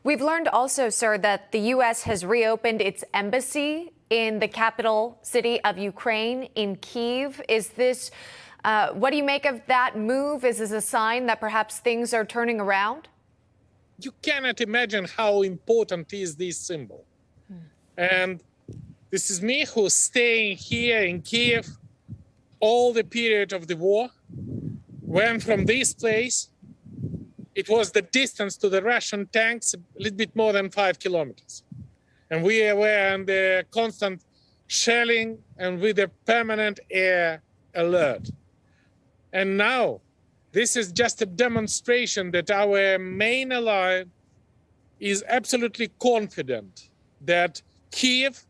We've learned also, sir, that the U.S. has reopened its embassy in the capital city of Ukraine, in Kyiv. Is this, what do you make of that move? Is this a sign that perhaps things are turning around? You cannot imagine how important is this symbol. And this is me who's staying here in Kyiv all the period of the war. When from this place, it was the distance to the Russian tanks, a little bit more than 5 kilometers. And we were under constant shelling and with a permanent air alert. And now, this is just a demonstration that our main ally is absolutely confident that Kyiv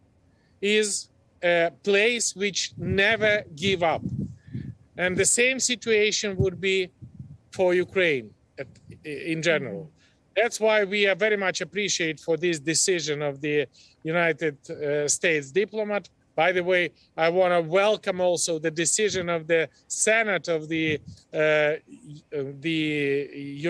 is a place which never give up. And the same situation would be for Ukraine in general. That's why we are very much appreciate for this decision of the United States diplomat. By the way, I want to welcome also the decision of the Senate of the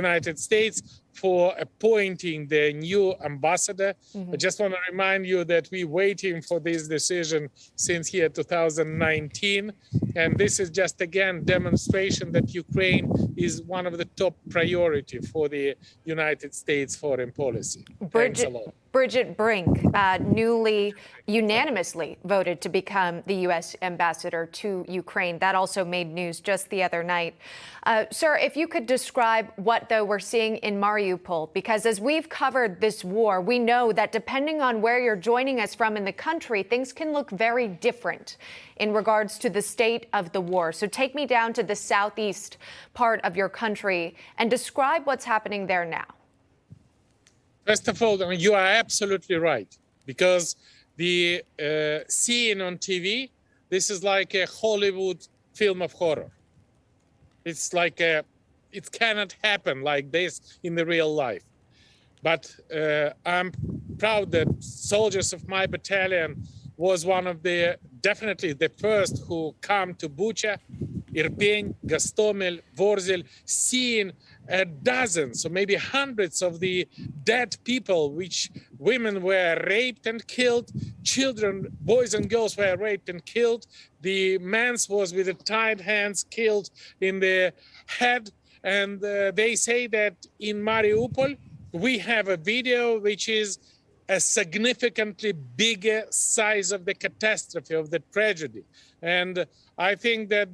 United States for appointing the new ambassador. I just want to remind you that we're waiting for this decision since year 2019. And this is just, again, demonstration that Ukraine is one of the top priority for the United States foreign policy. Thanks a lot. Bridget Brink newly unanimously voted to become the U.S. ambassador to Ukraine. That also made news just the other night. Sir, if you could describe what, though, we're seeing in Mariupol, because as we've covered this war, we know that depending on where you're joining us from in the country, things can look very different in regards to the state of the war. So take me down to the southeast part of your country and describe what's happening there now. First of all, you are absolutely right, because the scene on TV, this is like a Hollywood film of horror. It's like it cannot happen like this in the real life. But I'm proud that soldiers of my battalion was one of the, definitely the first who come to Bucha, Irpin, Gostomel, Vorzel, seeing dozens or maybe hundreds of the dead people, which women were raped and killed, children, boys and girls were raped and killed. The man was with the tied hands killed in the head. And they say that in Mariupol, we have a video which is a significantly bigger size of the catastrophe, of the tragedy. And I think that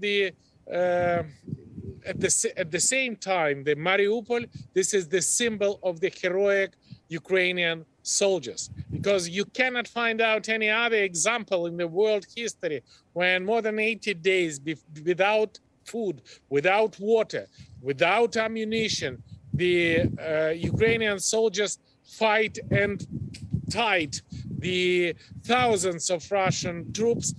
at the same time, the Mariupol, this is the symbol of the heroic Ukrainian soldiers, because you cannot find out any other example in the world history when more than 80 days without food, without water, without ammunition, the Ukrainian soldiers fight and fight the thousands of Russian troops,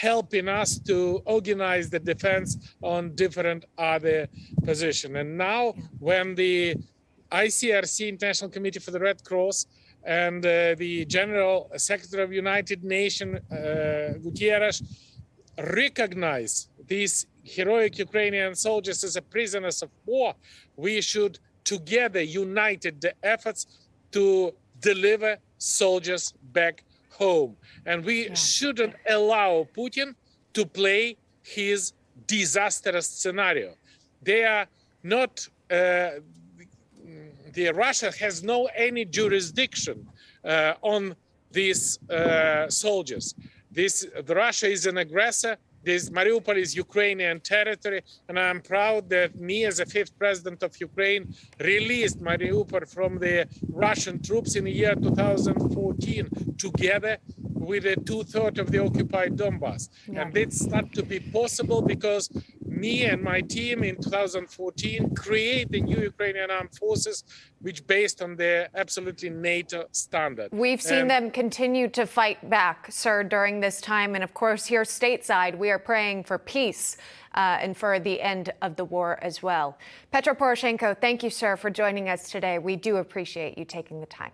helping us to organize the defense on different other positions. And now when the ICRC, International Committee for the Red Cross, and the General Secretary of United Nations, Guterres, recognize these heroic Ukrainian soldiers as prisoners of war, we should together united the efforts to deliver soldiers back home. And we shouldn't allow Putin to play his disastrous scenario. They are not, Russia has no any jurisdiction on these soldiers. Russia is an aggressor. This Mariupol is Ukrainian territory, and I'm proud that me, as the 5th president of Ukraine, released Mariupol from the Russian troops in the year 2014, together with the 2/3 of the occupied Donbass. And it's not to be possible because me and my team in 2014 create the new Ukrainian armed forces, which based on the absolutely NATO standard. We've seen them continue to fight back, sir, during this time. And of course, here stateside, we are praying for peace and for the end of the war as well. Petro Poroshenko, thank you, sir, for joining us today. We do appreciate you taking the time.